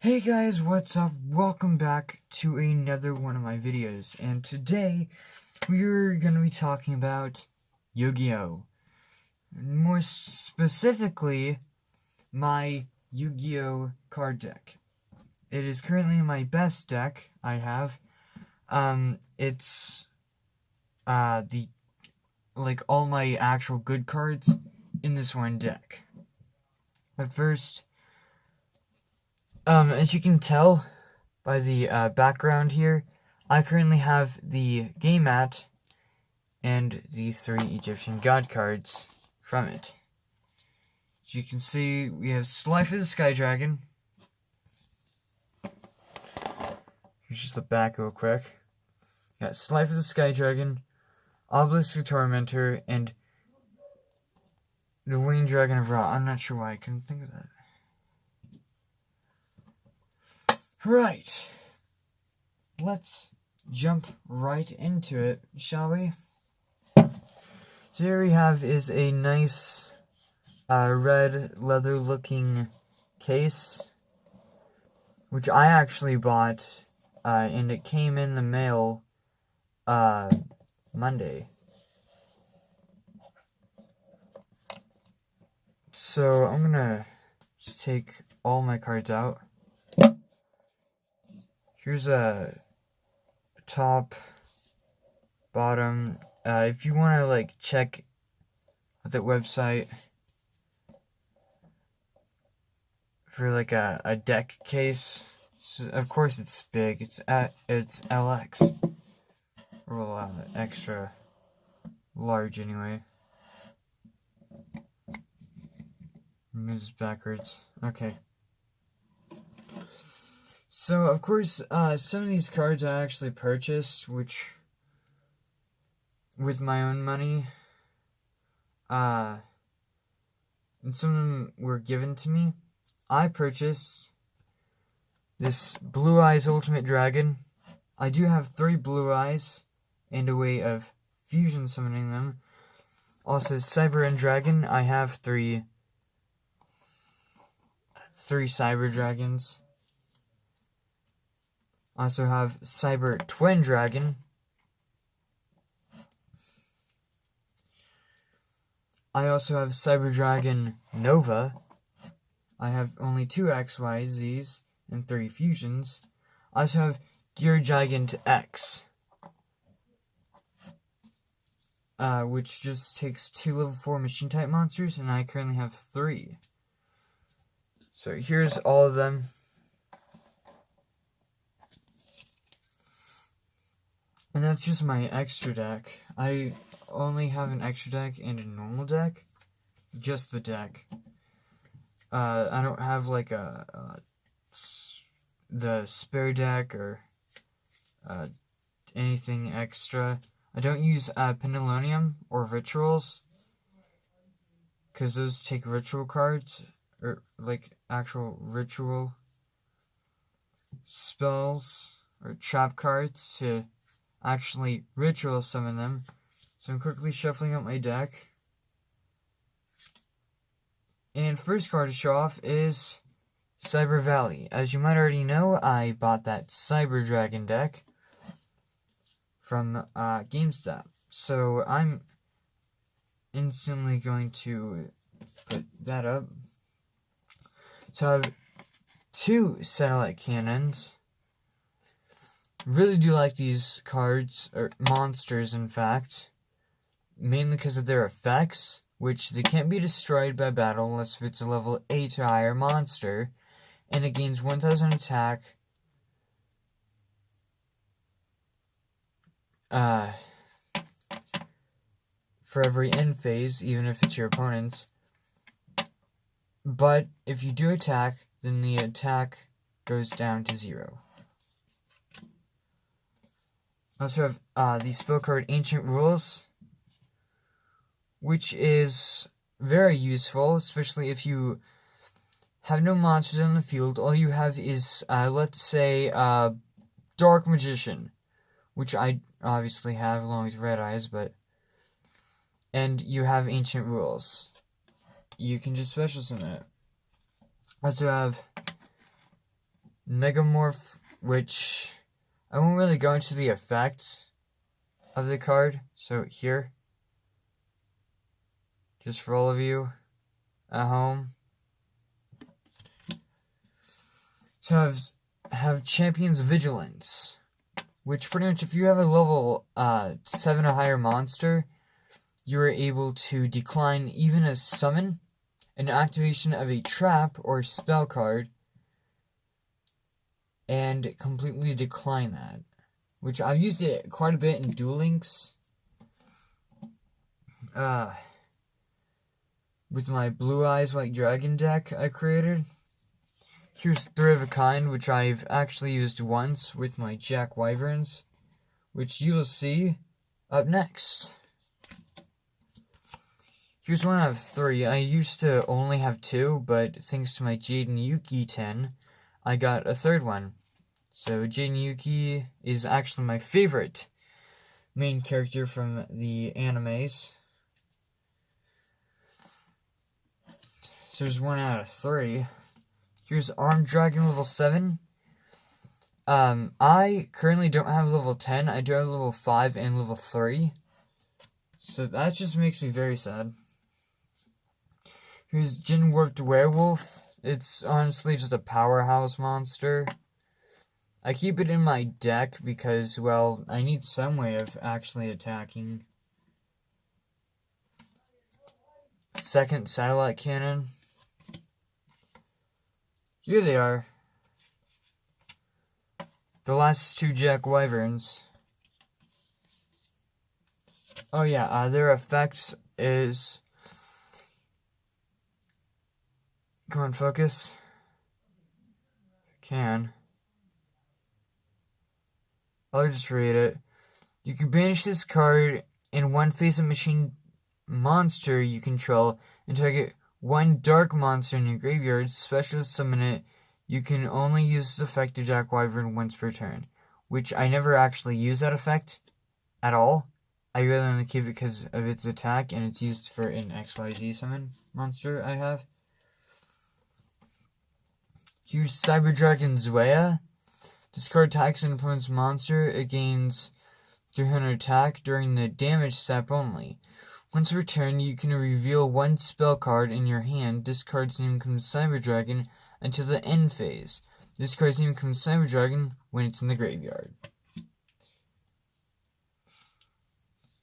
Hey guys, what's up? Welcome back to another one of my videos, and today we're going to be talking about Yu-Gi-Oh! More specifically, my Yu-Gi-Oh! Card deck. It is currently my best deck I have. It's all my actual good cards in this one deck. But first, as you can tell by the background here, I currently have the game mat and the 3 Egyptian god cards from it. As you can see, we have Slife of the Sky Dragon. Here's just the back real quick. Got Slife of the Sky Dragon, Obelisk the Tormentor, and the Winged Dragon of Ra. I'm not sure why I couldn't think of that. Right. Let's jump right into it, shall we? So here we have is a nice red leather looking case, which I actually bought, and it came in the mail Monday. So I'm gonna just take all my cards out. Here's a top, bottom. If you want to check the website for a deck case, so of course it's big. It's LX, or extra large anyway. This backwards. Okay. So, of course, some of these cards I actually purchased, which, with my own money, and some of them were given to me. I purchased this Blue Eyes Ultimate Dragon. I do have 3 Blue Eyes, and a way of fusion summoning them. Also, Cyber End Dragon. I have three Cyber Dragons. I also have Cyber Twin Dragon. I also have Cyber Dragon Nova. I have only 2 XYZs and 3 fusions. I also have Gear Gigant X, which just takes 2 level 4 machine type monsters, and I currently have 3. So here's all of them. And that's just my extra deck. I only have an extra deck and a normal deck. Just the deck. I don't have the spare deck or anything extra. I don't use Pendulonium or Rituals, because those take ritual cards, or actual ritual spells or trap cards to actually ritual summon them. So I'm quickly shuffling out my deck. And first card to show off is Cyber Valley. As you might already know, I bought that Cyber Dragon deck from GameStop. So I'm instantly going to put that up. So I have 2 Satellite Cannons. Really do like these cards, or monsters in fact, mainly because of their effects, which they can't be destroyed by battle unless if it's a level 8 or higher monster, and it gains 1000 attack, for every end phase, even if it's your opponent's. But if you do attack, then the attack goes down to 0. I also have the spell card Ancient Rules, which is very useful, especially if you have no monsters on the field. All you have is, let's say, Dark Magician, which I obviously have along with Red Eyes, and you have Ancient Rules. You can just special summon it. I also have Megamorph, which I won't really go into the effect of the card. So here, just for all of you at home. So have Champion's Vigilance, which pretty much if you have a level 7 or higher monster, you are able to decline even a summon, an activation of a trap or spell card, and completely decline that. Which I've used it quite a bit in Duel Links. With my Blue Eyes White Dragon deck I created. Here's 3 of a Kind, which I've actually used once with my Jack Wyverns, which you will see up next. Here's 1 out of 3. I used to only have 2, but thanks to my Jaden Yuki 10, I got a 3rd one. So Jaden Yuki is actually my favorite main character from the animes. So there's 1 out of 3. Here's Armed Dragon level 7. I currently don't have level 10. I do have level 5 and level 3. So that just makes me very sad. Here's Jin Warped Werewolf. It's honestly just a powerhouse monster. I keep it in my deck because, well, I need some way of actually attacking. Second Satellite Cannon. Here they are. The last 2 Jack Wyverns. Oh yeah, their effects is... Come on, focus. Can. I'll just read it. You can banish this card in one face of machine monster you control and target 1 dark monster in your graveyard, special summon it. You can only use this effect to Jack Wyvern once per turn, which I never actually use that effect at all. I really only keep it because of its attack, and it's used for an XYZ summon monster I have. Here's Cyber Dragon Zwaya. This card attacks an opponent's monster. It gains 300 attack during the damage step only. Once per turn, you can reveal 1 spell card in your hand. This card's name becomes Cyber Dragon until the end phase. This card's name becomes Cyber Dragon when it's in the graveyard.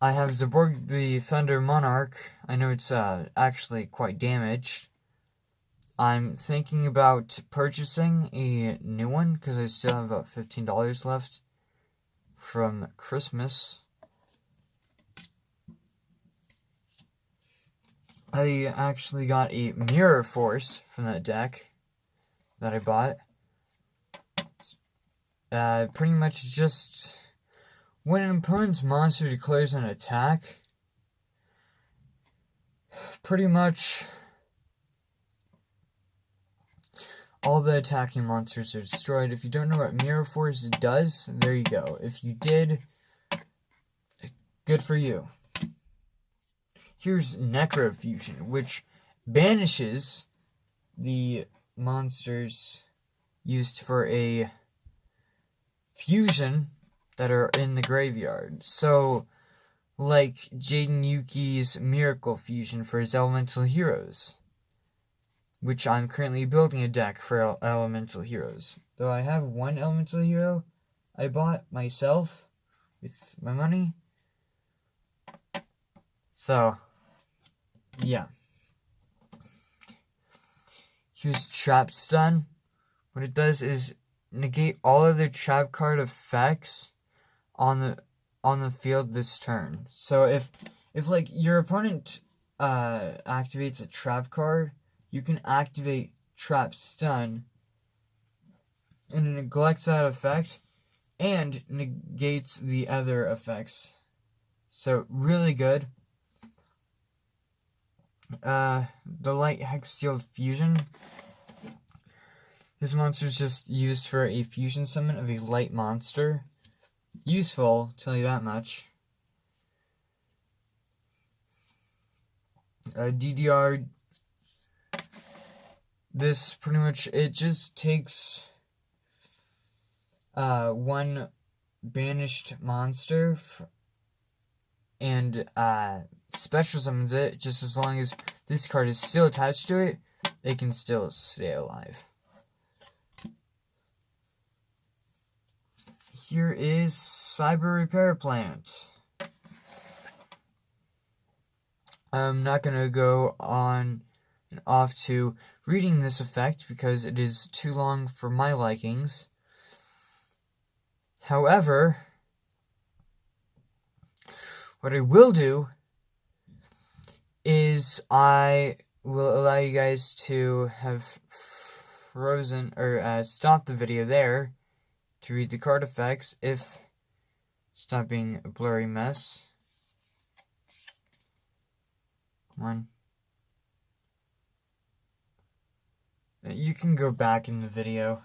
I have Zaborg the Thunder Monarch. I know it's actually quite damaged. I'm thinking about purchasing a new one because I still have about $15 left from Christmas. I actually got a Mirror Force from that deck that I bought. Pretty much just when an opponent's monster declares an attack, pretty much all the attacking monsters are destroyed. If you don't know what Mirror Force does, there you go. If you did, good for you. Here's Necrofusion, which banishes the monsters used for a fusion that are in the graveyard. So, like Jaden Yuki's Miracle Fusion for his Elemental Heroes, which I'm currently building a deck for Elemental Heroes. Though I have 1 Elemental Hero I bought myself with my money. So, yeah. Here's Trap Stun. What it does is negate all other trap card effects on the field this turn. So if like your opponent activates a trap card, you can activate Trap Stun and it neglects that effect and negates the other effects. So really good. The Light Hexsealed Fusion. This monster is just used for a fusion summon of a light monster. Useful, tell you that much. DDR. This pretty much, it just takes one banished monster and special summons it. Just as long as this card is still attached to it, it can still stay alive. Here is Cyber Repair Plant. I'm not going to go on and off to reading this effect because it is too long for my likings. However, what I will do is I will allow you guys to have frozen or stop the video there to read the card effects if stop being a blurry mess. Come on. You can go back in the video.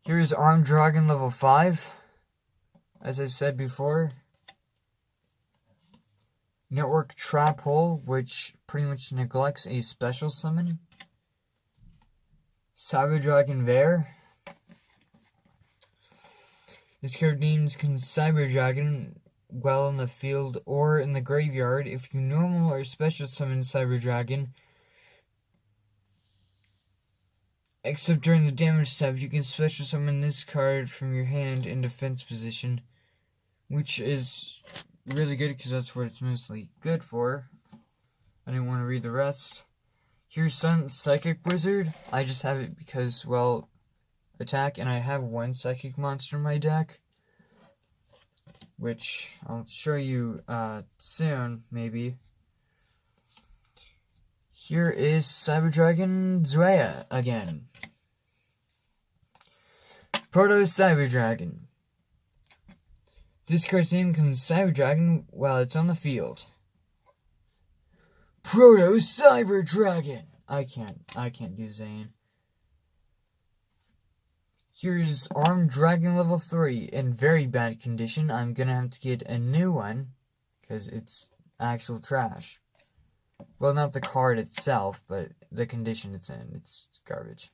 Here is Armed Dragon level 5. As I've said before. Network Trap Hole, which pretty much neglects a special summon. Cyber Dragon Bear. This card names can Cyber Dragon while in the field or in the graveyard. If you normal or special summon Cyber Dragon, except during the damage step, you can special summon this card from your hand in defense position, which is really good because that's what it's mostly good for. I didn't want to read the rest. Here's Sun Psychic Wizard. I just have it because, well, attack, and I have one Psychic monster in my deck, which I'll show you soon, maybe. Here is Cyber Dragon Zoea again. Proto Cyber Dragon. This card's name comes Cyber Dragon while it's on the field. Proto Cyber Dragon. I can't do Zane. Here's Armed Dragon level 3 in very bad condition. I'm gonna have to get a new one because it's actual trash. Well, not the card itself, but the condition it's in. It's garbage.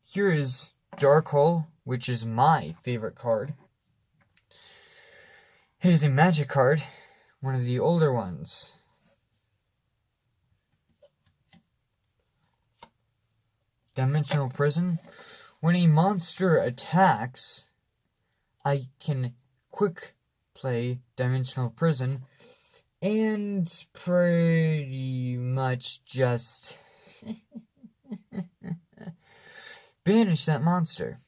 Here is Dark Hole, which is my favorite card. It is a magic card, one of the older ones. Dimensional Prison. When a monster attacks, I can quick play Dimensional Prison and pretty much just banish that monster.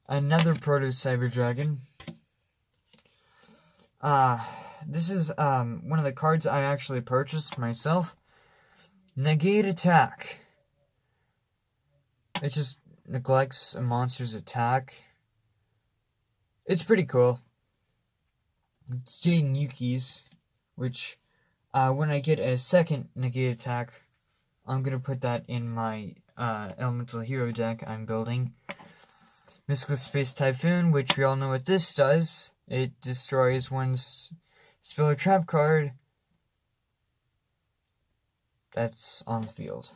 Another Proto Cyber Dragon. This is one of the cards I actually purchased myself. Negate Attack. It just neglects a monster's attack. It's pretty cool. It's Jaden Yuki's, which when I get a second Negate Attack, I'm gonna put that in my Elemental Hero deck I'm building. Mystical Space Typhoon, which we all know what this does. It destroys one's spell or trap card that's on the field.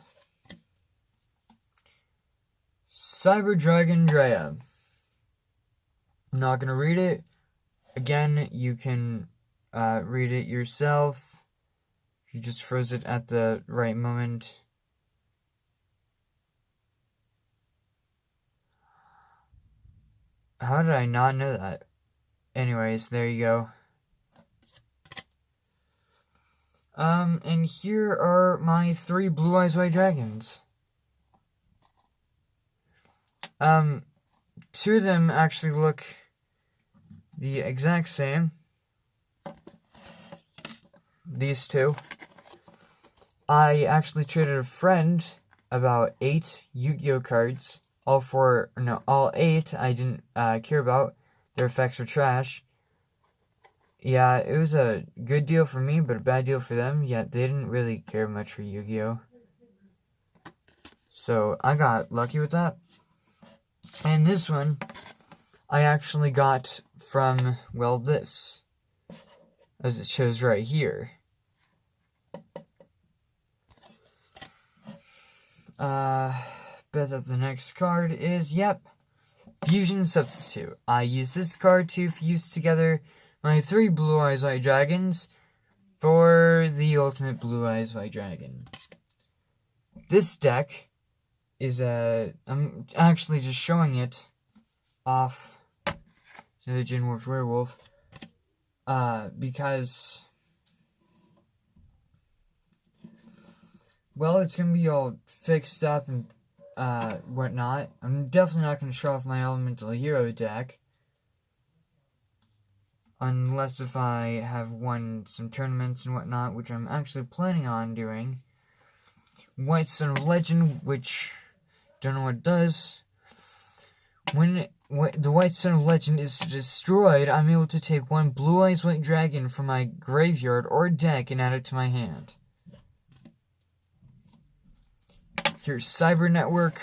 Cyber Dragon Drea. I'm not going to read it. Again, you can read it yourself. You just froze it at the right moment. How did I not know that? Anyways, there you go. And here are my 3 Blue Eyes White Dragons. 2 of them actually look the exact same. These 2. I actually traded a friend about 8 Yu-Gi-Oh cards. All 8 I didn't care about. Their effects were trash. Yeah, it was a good deal for me, but a bad deal for them. Yeah, they didn't really care much for Yu-Gi-Oh! So, I got lucky with that. And this one, I actually got from, well, this. As it shows right here. bet that the next card is, Fusion Substitute. I use this card to fuse together my 3 Blue Eyes White Dragons for the ultimate Blue Eyes White Dragon. This deck is I'm actually just showing it off to the Jin Warped Werewolf, because, well, it's gonna be all fixed up and whatnot. I'm definitely not gonna show off my Elemental Hero deck, unless if I have won some tournaments and whatnot, which I'm actually planning on doing. White Sun of Legend, which, don't know what it does. When the White Sun of Legend is destroyed, I'm able to take 1 Blue Eyes White Dragon from my graveyard or deck and add it to my hand. Here's Cyber Network.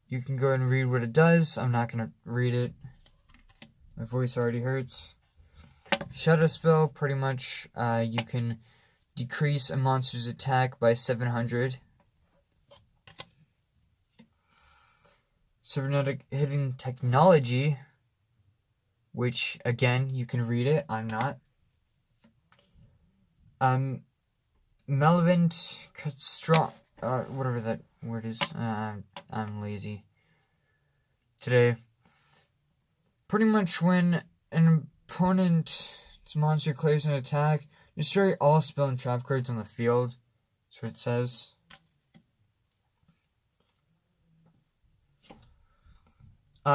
You can go ahead and read what it does. I'm not going to read it. My voice already hurts. Shadow Spell, pretty much, you can decrease a monster's attack by 700. Cybernetic Hidden Technology, which, again, you can read it. I'm not. Malevolent Strong, whatever that word is. I'm lazy today. Pretty much when an opponent's monster clears an attack, destroy all spell and trap cards on the field. That's what it says.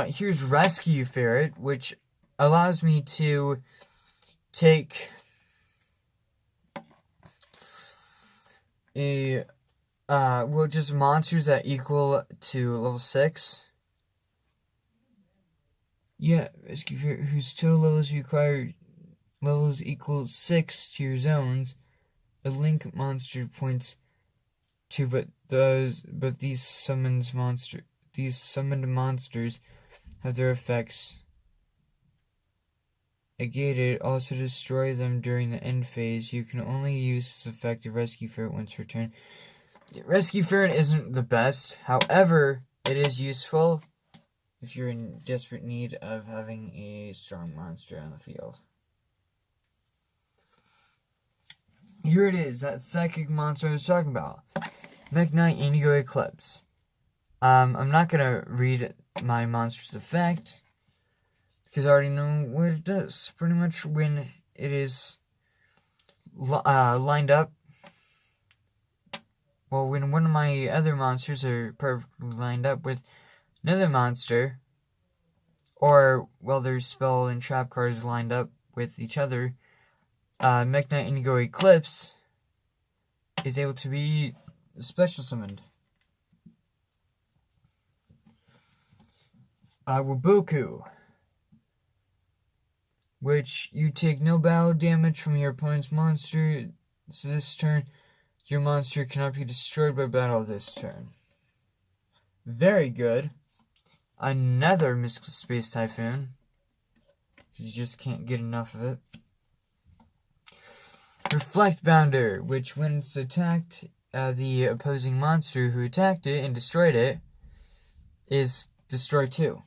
Here's Rescue Ferret, which allows me to take just monsters that equal to level 6. Yeah, Rescue Ferret, whose total levels equal 6 to your zones. A link monster points to, but these summoned monsters have their effects negated. Also destroy them during the end phase. You can only use this effect of Rescue Ferret once per turn. Rescue Ferret isn't the best, however, it is useful if you're in desperate need of having a strong monster on the field. Here it is, that psychic monster I was talking about. Mech Knight Indigo Eclipse. I'm not gonna read my monster's effect, because I already know what it does. Pretty much when it is lined up, well, when one of my other monsters are perfectly lined up with another monster, or, well, their spell and trap cards lined up with each other, Mech Knight Indigo Eclipse is able to be special summoned. Waboku, which you take no battle damage from your opponent's monster, so this turn your monster cannot be destroyed by battle this turn. Very good. Another Mystical Space Typhoon. You just can't get enough of it. Reflect Bounder, which when it's attacked, the opposing monster who attacked it and destroyed it is destroyed too.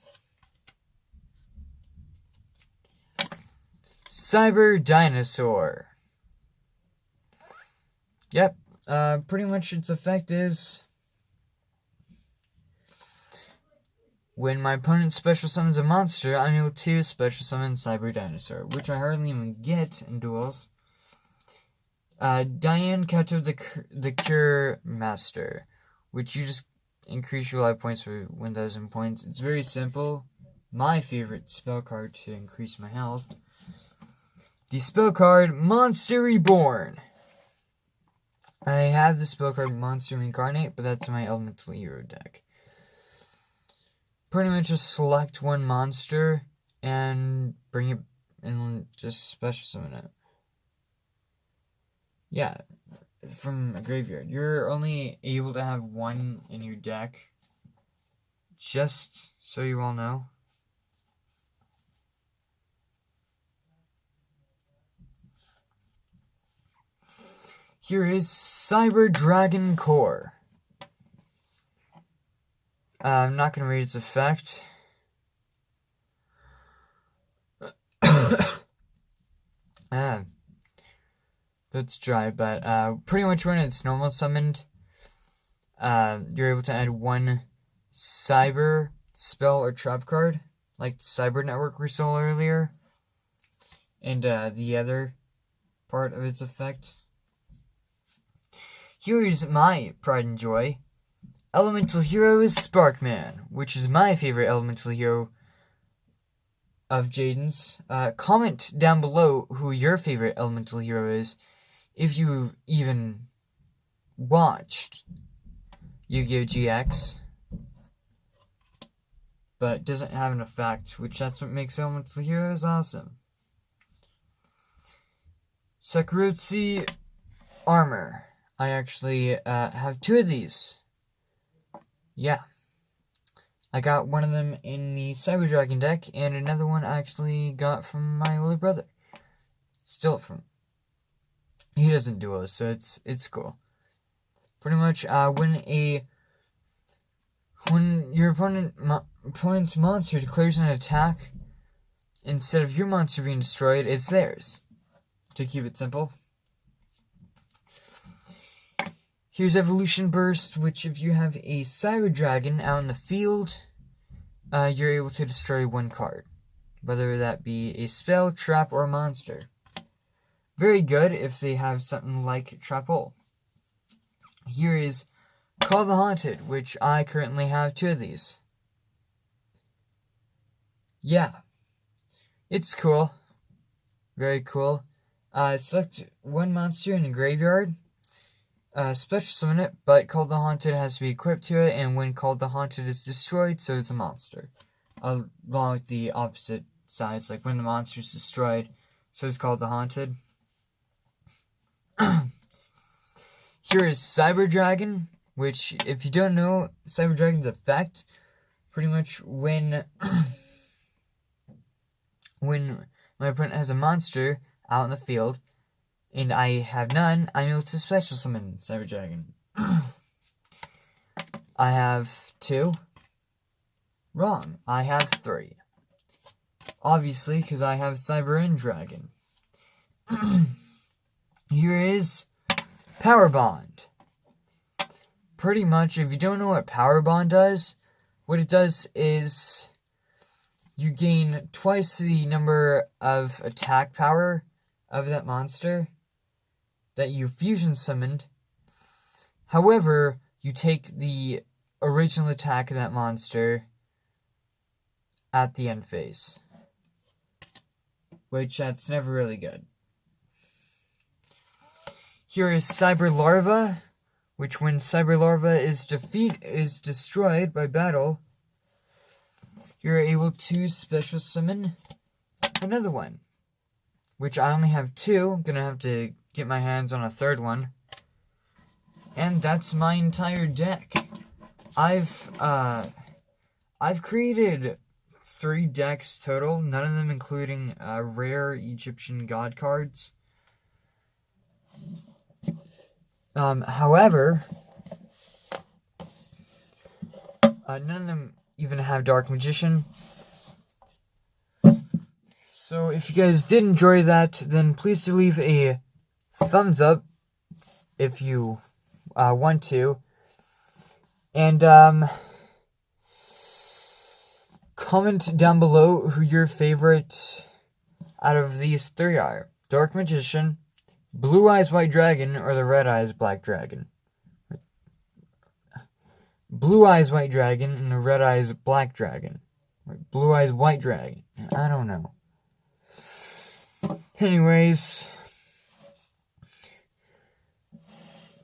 Cyber Dinosaur. Yep, pretty much its effect is when my opponent special summons a monster, I'm able to special summon Cyber Dinosaur, which I hardly even get in duels. Diane Kato the Cure Master, which you just increase your life points for 1,000 points. It's very simple. My favorite spell card to increase my health. The spell card Monster Reborn. I have the spell card Monster Incarnate, but that's my Elemental Hero deck. Pretty much just select one monster and bring it and just special summon it. Yeah, from a graveyard. You're only able to have one in your deck, just so you all know. Here is Cyber Dragon Core. I'm not going to read its effect. That's dry, but pretty much when it's normal summoned, you're able to add one cyber spell or trap card, like Cyber Network we saw earlier, and the other part of its effect. Here's my pride and joy. Elemental hero is Sparkman, which is my favorite elemental hero of Jaden's. Comment down below who your favorite elemental hero is, if you even watched Yu-Gi-Oh! GX, but doesn't have an effect, which that's what makes elemental heroes awesome. Sakurotsi armor. I actually have 2 of these. Yeah. I got one of them in the Cyber Dragon deck, and another one I actually got from my older brother. Stole it from him. He doesn't duo, so it's cool. Pretty much, when your opponent's monster declares an attack, instead of your monster being destroyed, it's theirs. To keep it simple. Here's Evolution Burst, which if you have a Cyber Dragon out in the field, you're able to destroy 1 card. Whether that be a spell, trap, or monster. Very good if they have something like Trap-Hole. Here is Call the Haunted, which I currently have 2 of these. Yeah. It's cool. Very cool. Select 1 monster in the graveyard. Special summon it, but Call the Haunted has to be equipped to it, and when Call the Haunted is destroyed, so is the monster. Along with the opposite sides, like when the monster is destroyed, so is Call the Haunted. Here is Cyber Dragon, which, if you don't know, Cyber Dragon's effect, pretty much when my opponent has a monster out in the field, and I have none, I'm able to special summon Cyber Dragon. I have 2. Wrong. I have 3. Obviously, because I have Cyber End Dragon. Here is Power Bond. Pretty much, if you don't know what Power Bond does, what it does is you gain twice the number of attack power of that monster that you fusion summoned. However, you take the original attack of that monster at the end phase, which that's never really good. Here is Cyber Larva, which when Cyber Larva is destroyed by battle, you're able to special summon another one, which I only have 2. I'm gonna have to get my hands on a 3rd one. And that's my entire deck. I've created 3 decks total, none of them including rare Egyptian god cards. However, none of them even have Dark Magician. So if you guys did enjoy that, then please do leave a thumbs up if you want to, and comment down below who your favorite out of these 3 are: Dark Magician, Blue Eyes White Dragon, or the Red Eyes Black Dragon. Blue Eyes White Dragon and the Red Eyes Black Dragon. Blue Eyes White Dragon. I don't know. Anyways,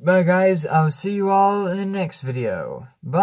bye guys, I'll see you all in the next video. Bye.